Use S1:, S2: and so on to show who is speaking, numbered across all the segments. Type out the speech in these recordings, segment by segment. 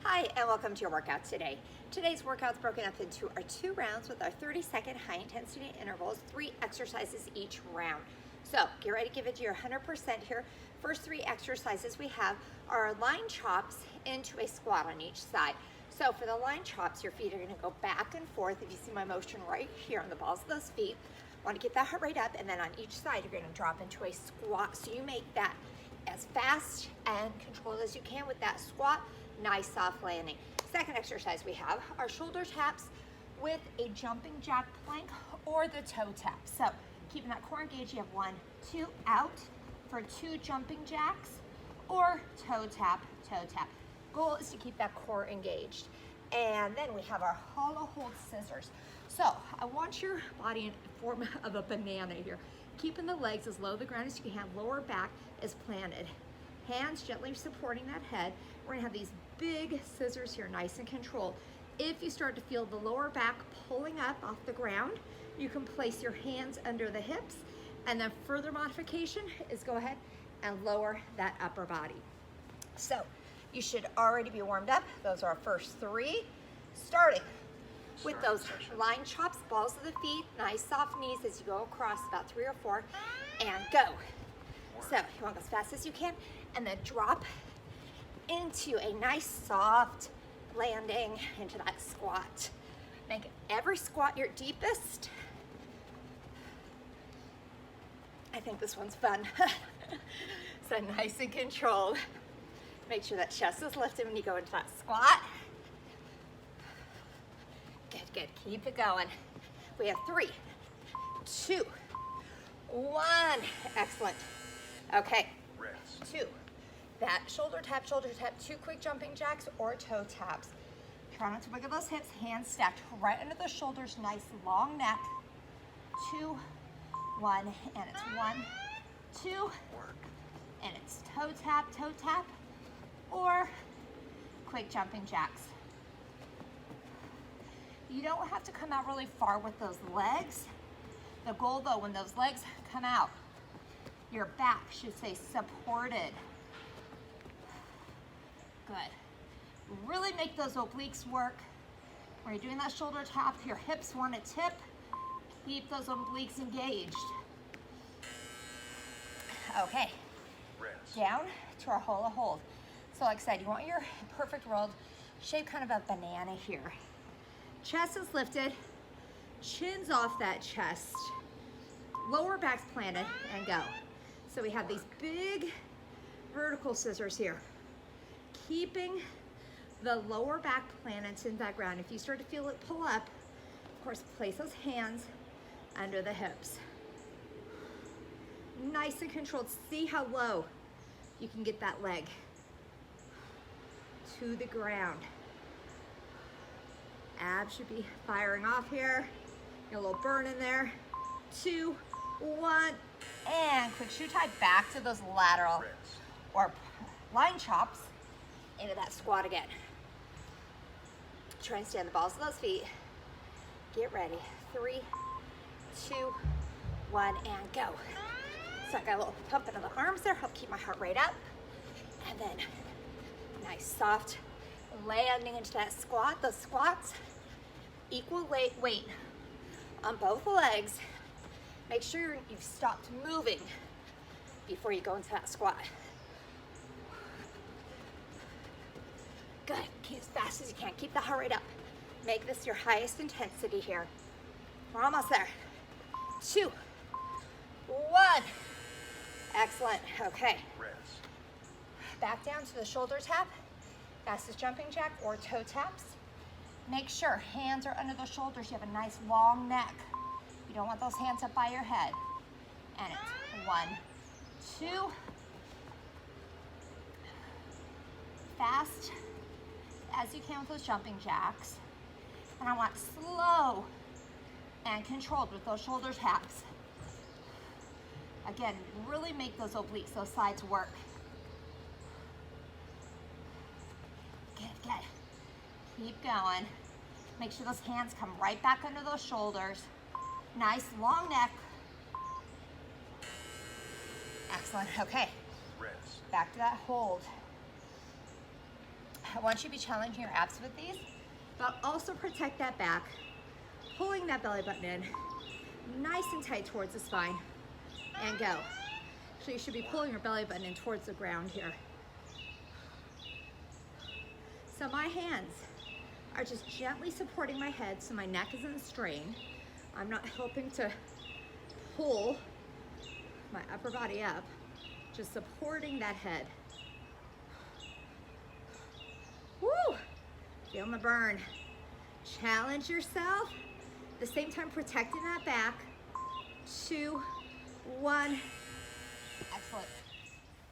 S1: Hi, and welcome to your workout today. Today's workout's broken up into our 2 rounds with our 30-second high intensity intervals, 3 exercises each round. So get ready to give it to your 100% here. First 3 exercises we have are line chops into a squat on each side. So for the line chops, your feet are gonna go back and forth. If you see my motion right here on the balls of those feet, want to get that heart rate up, and then on each side, you're gonna drop into a squat. So you make that as fast and controlled as you can with that squat. Nice soft landing. Second exercise we have are shoulder taps with a jumping jack plank or the toe tap. So keeping that core engaged, you have 1, 2 out for 2 jumping jacks or toe tap, toe tap. Goal is to keep that core engaged. And then we have our hollow hold scissors. So I want your body in form of a banana here. Keeping the legs as low to the ground as you can, lower back is planted. Hands gently supporting that head. We're gonna have these big scissors here, nice and controlled. If you start to feel the lower back pulling up off the ground, you can place your hands under the hips, and then further modification is go ahead and lower that upper body. So you should already be warmed up. Those are our first 3. Starting with those line chops, balls of the feet, nice soft knees as you go across about 3 or 4, and go. So you want to go as fast as you can, and then drop into a nice soft landing into that squat. Make every squat your deepest. I think this one's fun. So nice and controlled. Make sure that chest is lifted when you go into that squat. Good, good, keep it going. We have 3, 2, 1, excellent. Okay, 2, that shoulder tap, 2 quick jumping jacks or toe taps. Try not to wiggle those hips, hands stacked right under the shoulders, nice long neck. 2, 1, and it's 1, 2, and it's toe tap, or quick jumping jacks. You don't have to come out really far with those legs. The goal though, when those legs come out, your back should stay supported. Good. Really make those obliques work. When you're doing that shoulder tap, your hips want to tip. Keep those obliques engaged. Okay. Down to our hula hold. So like I said, you want your perfect world shape kind of a banana here. Chest is lifted, chin's off that chest, lower back's planted, and go. So we have these big vertical scissors here, keeping the lower back planted in that ground. If you start to feel it pull up, of course, place those hands under the hips. Nice and controlled. See how low you can get that leg to the ground. Abs should be firing off here. Get a little burn in there. 2, 1, and quick shoe tie back to those lateral or line chops into that squat again. Try and stand the balls of those feet. Get ready. 3, 2, 1, and go. So I got a little pump into the arms there, help keep my heart rate up. And then nice soft landing into that squat. Those squats, equal weight on both legs. Make sure you've stopped moving before you go into that squat. Good, keep as fast as you can. Keep the heart rate up. Make this your highest intensity here. We're almost there. 2, 1. Excellent, okay. Back down to the shoulder tap, fastest jumping jack or toe taps. Make sure hands are under the shoulders. You have a nice long neck. You don't want those hands up by your head. And it's 1, 2. Fast as you can with those jumping jacks. And I want slow and controlled with those shoulder taps. Again, really make those obliques, those sides work. Good, good. Keep going. Make sure those hands come right back under those shoulders. Nice long neck. Excellent, okay. Back to that hold. I want you to be challenging your abs with these, but also protect that back, pulling that belly button in, nice and tight towards the spine, and go. So you should be pulling your belly button in towards the ground here. So my hands are just gently supporting my head so my neck isn't strained. I'm not helping to pull my upper body up, just supporting that head. Woo! Feeling the burn. Challenge yourself. At the same time, protecting that back. 2, 1. Excellent.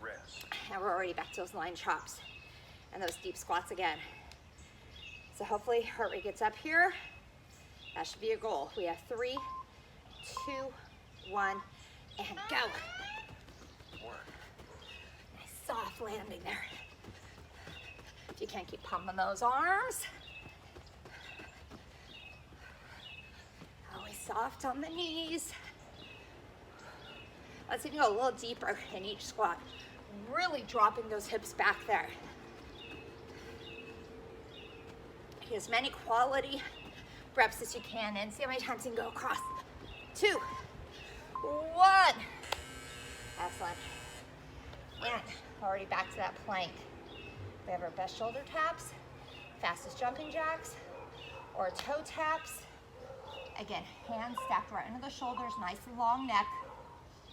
S2: Rest.
S1: And we're already back to those line chops and those deep squats again. So hopefully heart rate gets up here. That should be a goal. We have 3, 2, 1, and go.
S2: Work.
S1: Nice soft landing there. If you can't keep pumping those arms. Always soft on the knees. Let's even go a little deeper in each squat. Really dropping those hips back there. Get as many quality reps as you can and see how many times you can go across. 2, 1. Excellent. And already back to that plank. We have our best shoulder taps, fastest jumping jacks, or toe taps. Again, hands stacked right under the shoulders, nice and long neck,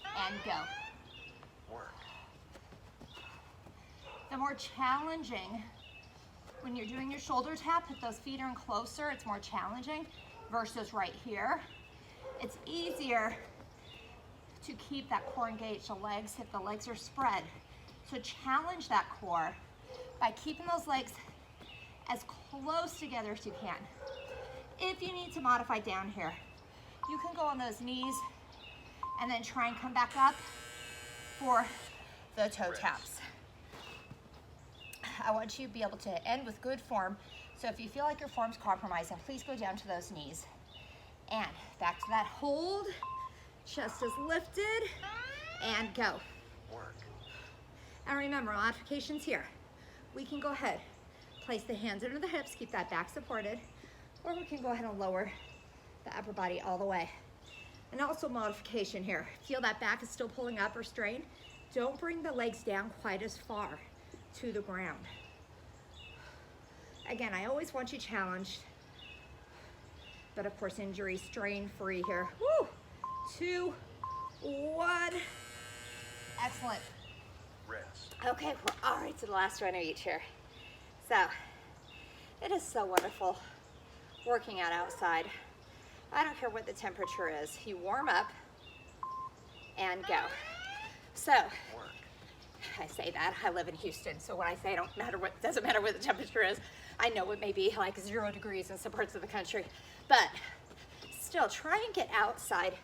S1: and go.
S2: Work.
S1: The more challenging when you're doing your shoulder tap, if those feet are in closer, it's more challenging versus right here. It's easier to keep that core engaged, the legs, if the legs are spread. So challenge that core by keeping those legs as close together as you can. If you need to modify down here, you can go on those knees and then try and come back up for the toe taps. I want you to be able to end with good form. So if you feel like your form's compromising, please go down to those knees. And back to that hold. Chest is lifted. And go.
S2: Work.
S1: And remember, modifications here. We can go ahead, place the hands under the hips, keep that back supported, or we can go ahead and lower the upper body all the way. And also modification here. Feel that back is still pulling up or strained. Don't bring the legs down quite as far to the ground. Again, I always want you challenged, but of course injury strain free here. Woo! 2, 1. Excellent.
S2: Rest.
S1: Okay, we're all right to the last one of each here. So, it is so wonderful working out outside. I don't care what the temperature is. You warm up and go. So,
S2: Work.
S1: I say that, I live in Houston, so when I say it doesn't matter what the temperature is, I know it may be like 0 degrees in some parts of the country, but still try and get outside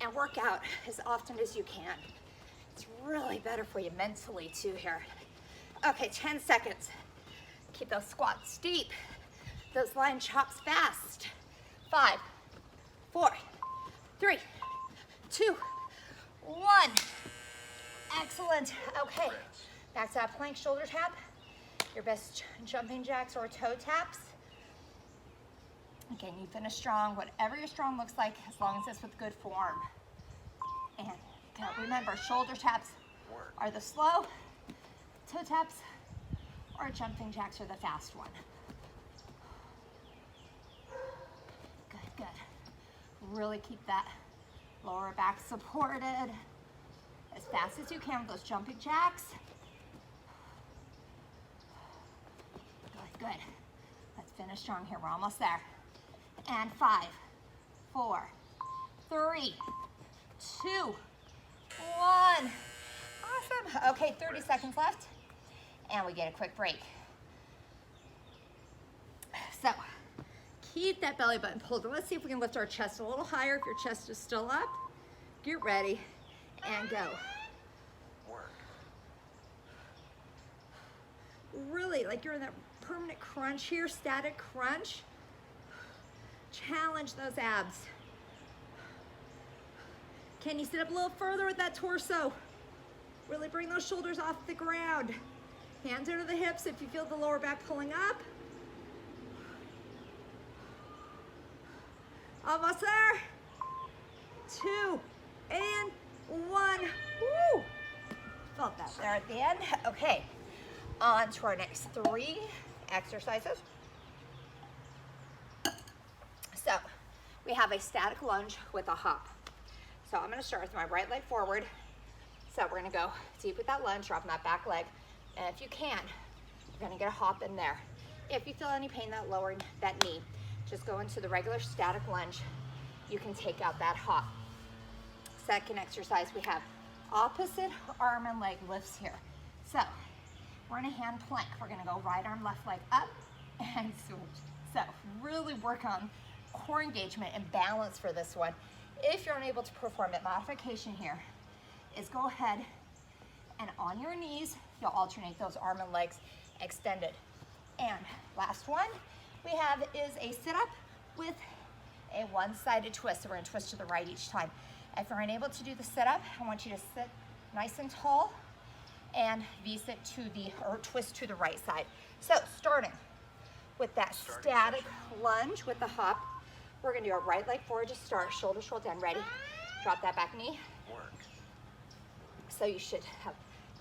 S1: and work out as often as you can. It's really better for you mentally too here. Okay, 10 seconds. Keep those squats deep, those line chops fast. 5, 4, 3, 2, 1. Excellent. Okay, back to that plank shoulder tap. Your best jumping jacks or toe taps. Again, you finish strong, whatever your strong looks like, as long as it's with good form. And remember, shoulder taps are the slow, toe taps or jumping jacks are the fast one. Good, good. Really keep that lower back supported as fast as you can with those jumping jacks. Good, good. Let's finish strong here. We're almost there. And 5, 4, 3, 2, 1. Awesome. Okay, 30 seconds left. And we get a quick break. So, keep that belly button pulled. And let's see if we can lift our chest a little higher if your chest is still up. Get ready and go.
S2: Work.
S1: Really, like you're in that permanent crunch here, static crunch. Challenge those abs. Can you sit up a little further with that torso? Really bring those shoulders off the ground. Hands under the hips if you feel the lower back pulling up. Almost there. 2 and 1. Woo! Felt that there at the end. Okay, on to our next 3 exercises. So we have a static lunge with a hop. So I'm gonna start with my right leg forward. So we're gonna go deep with that lunge, dropping that back leg. And if you can, you're gonna get a hop in there. If you feel any pain that lowering that knee, just go into the regular static lunge. You can take out that hop. Second exercise, we have opposite arm and leg lifts here. So we're in a hand plank. We're gonna go right arm, left leg up and switch. So really work on core engagement and balance for this one. If you're unable to perform it, modification here is go ahead and on your knees, you'll alternate those arm and legs extended. And last one we have is a sit-up with a one-sided twist. So we're gonna twist to the right each time. If you're unable to do the sit-up, I want you to sit nice and tall and V-sit to the, or twist to the right side. So starting with that static lunge with the hop, we're gonna do our right leg forward to start, shoulder down, ready? Drop that back knee.
S2: Work.
S1: So you should have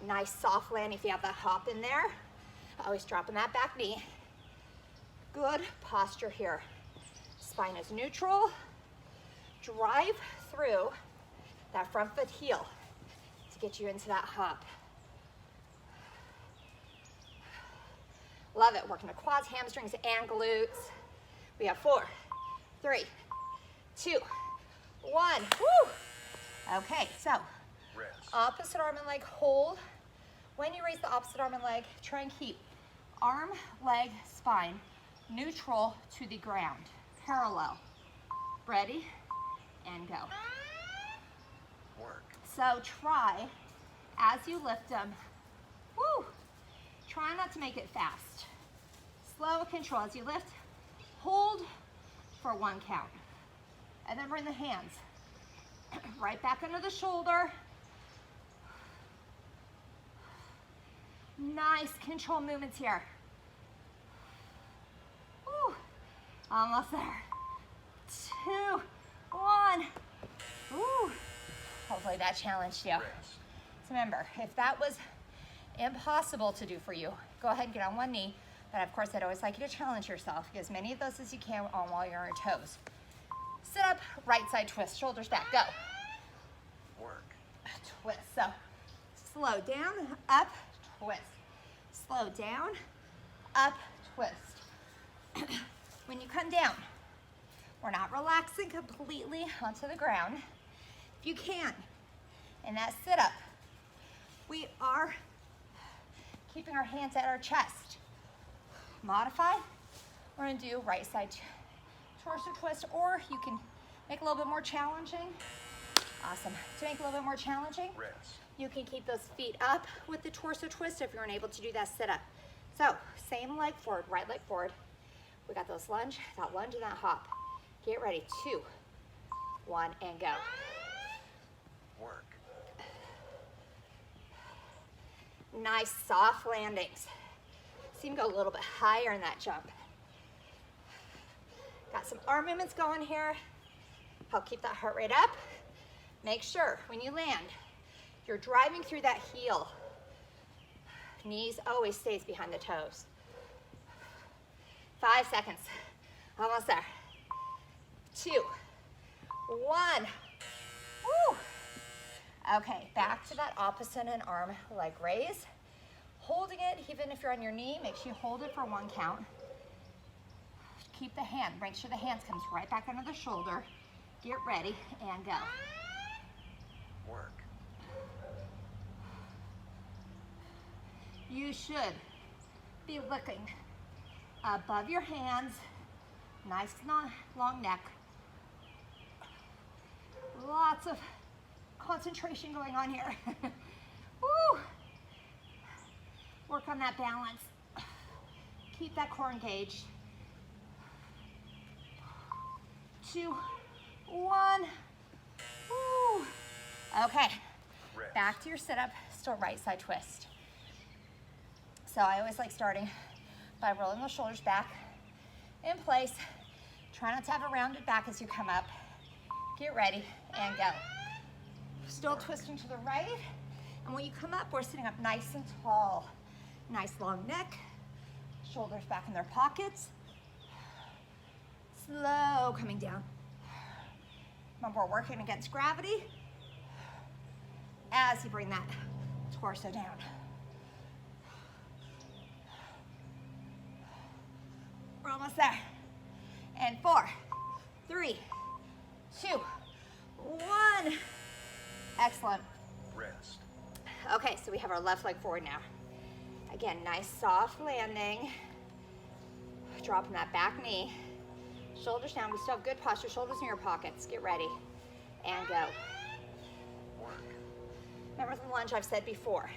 S1: nice soft land if you have that hop in there. Always dropping that back knee. Good posture here. Spine is neutral. Drive through that front foot heel to get you into that hop. Love it, working the quads, hamstrings, and glutes. We have 4, 3, 2, 1, woo! Okay, so
S2: Rest.
S1: opposite arm and leg hold. When you raise the opposite arm and leg, try and keep arm, leg, spine neutral to the ground, parallel. Ready? And go.
S2: Work.
S1: So try, as you lift them, woo, try not to make it fast. Slow control as you lift, hold for 1 count. And then bring the hands right back under the shoulder. Nice control movements here. Woo, almost there. 2, 1. Woo. Hopefully that challenged you.
S2: Rest.
S1: So remember, if that was impossible to do for you, go ahead and get on one knee. But of course, I'd always like you to challenge yourself. Get as many of those as you can on while you're on your toes. Sit up, right side twist, shoulders back, go.
S2: Work.
S1: Twist, so slow down, up, twist. Slow down, up, twist. When you come down, we're not relaxing completely onto the ground. If you can, in that sit-up, we are keeping our hands at our chest. Modify, we're gonna do right side torso twist, or you can make it a little bit more challenging. Awesome. To make it a little bit more challenging,
S2: Rest.
S1: you can keep those feet up with the torso twist if you're unable to do that sit-up. So, same leg forward, right leg forward. We got those lunge, that lunge and that hop. Get ready, 2, 1, and go.
S2: Work.
S1: Nice soft landings. See them go a little bit higher in that jump. Got some arm movements going here. Help keep that heart rate up. Make sure when you land, you're driving through that heel. Knees always stays behind the toes. 5 seconds. Almost there. 2, 1. Woo. Okay, back to that opposite and arm leg raise. Holding it, even if you're on your knee, make sure you hold it for 1 count. Keep the hand, make sure the hands comes right back under the shoulder. Get ready and go.
S2: Work.
S1: You should be looking above your hands, nice long neck. Lots of concentration going on here. Woo! Work on that balance. Keep that core engaged. 2, 1. Woo! Okay,
S2: Rest.
S1: back to your sit-up, still right side twist. So I always like starting by rolling the shoulders back in place. Try not to have a rounded back as you come up. Get ready and go. Still twisting to the right. And when you come up, we're sitting up nice and tall. Nice long neck, shoulders back in their pockets. Slow coming down. Remember, we're working against gravity as you bring that torso down. We're almost there. And 4, 3, 2, 1. Excellent.
S2: Rest.
S1: Okay, so we have our left leg forward now. Again, nice soft landing. Dropping that back knee. Shoulders down. We still have good posture. Shoulders in your pockets. Get ready. And go.
S2: Work.
S1: Remember the lunge I've said before.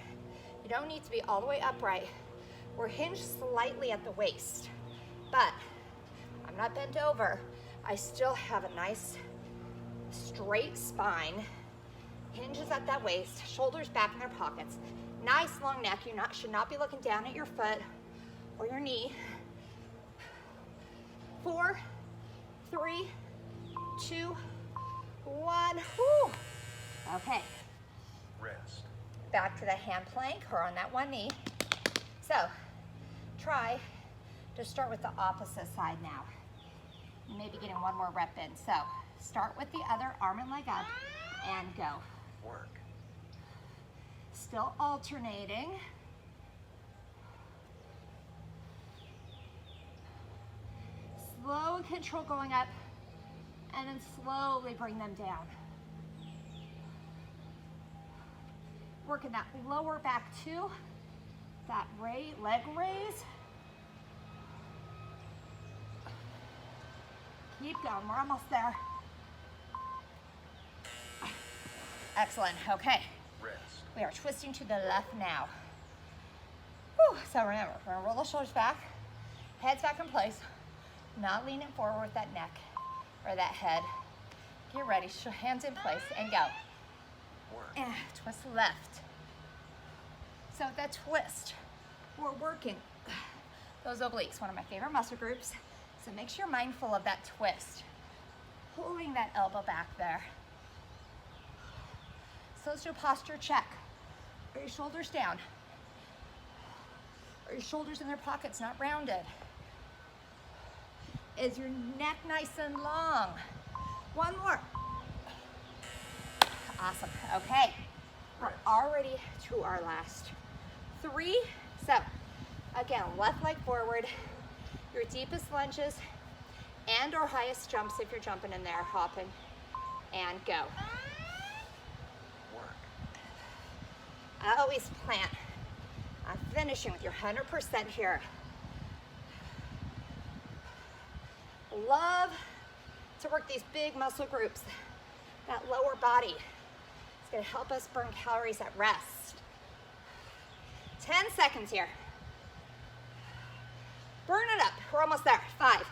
S1: You don't need to be all the way upright. We're hinged slightly at the waist. But I'm not bent over. I still have a nice straight spine. Hinges at that waist. Shoulders back in their pockets. Nice long neck. You should not be looking down at your foot or your knee. 4, 3, 2, 1. Whew. Okay.
S2: Rest.
S1: Back to the hand plank or on that one knee. So try to start with the opposite side now. You may be getting one more rep in. So start with the other arm and leg up and go.
S2: Work.
S1: Still alternating. Slow and control going up, and then slowly bring them down. Working that lower back too, that leg raise. Keep going, we're almost there. Excellent, okay.
S2: Rest.
S1: We are twisting to the left now. Whew. So remember, we're gonna roll the shoulders back, heads back in place, not leaning forward with that neck or that head. Get ready, hands in place and go.
S2: Work.
S1: And twist left. So that twist, we're working those obliques, one of my favorite muscle groups. So make sure you're mindful of that twist. Pulling that elbow back there. So let's do a posture check. Are your shoulders down? Are your shoulders in their pockets, not rounded? Is your neck nice and long? One more. Awesome, okay. We're already to our last 3. So again, left leg forward, your deepest lunges and or highest jumps if you're jumping in there, hopping, and go.
S2: Work.
S1: Always plan on finishing with your 100% here. Love to work these big muscle groups, that lower body. It's gonna help us burn calories at rest. 10 seconds here. Burn it up, we're almost there. 5,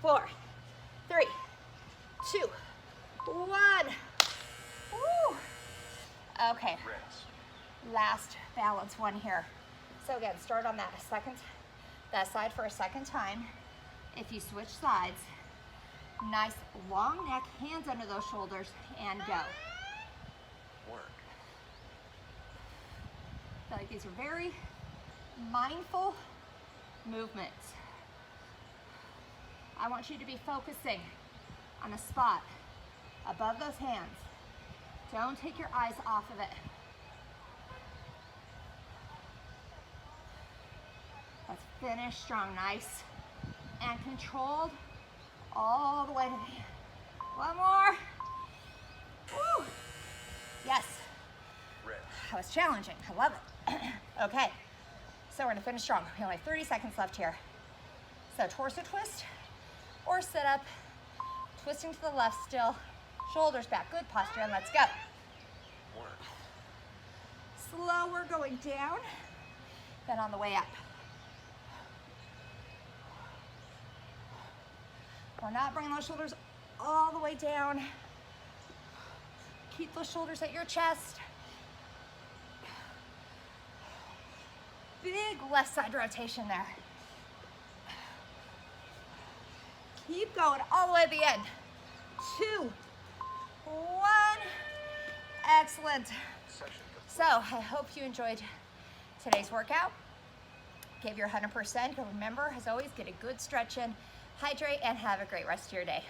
S1: 4, 3, 2, 1. Woo. Okay,
S2: Rest.
S1: last balance one here. So again, start on that side for a second time. If you switch sides, nice long neck, hands under those shoulders, and go.
S2: Work.
S1: I feel like these are very mindful movements. I want you to be focusing on a spot above those hands. Don't take your eyes off of it. Let's finish strong, nice and controlled all the way to the end. One more. Woo. Yes,
S2: Rest.
S1: that was challenging. I love it. Okay, so we're gonna finish strong. We only have 30 seconds left here. So torso twist or sit up, twisting to the left still, shoulders back, good posture, and let's go.
S2: Work.
S1: Slower going down, then on the way up. We're not bringing those shoulders all the way down. Keep those shoulders at your chest. big left side rotation there. Keep going all the way to the end. 2, 1. Excellent.
S2: Session complete.
S1: So I hope you enjoyed today's workout. Give your 100%. Remember, as always, get a good stretch in, hydrate, and have a great rest of your day.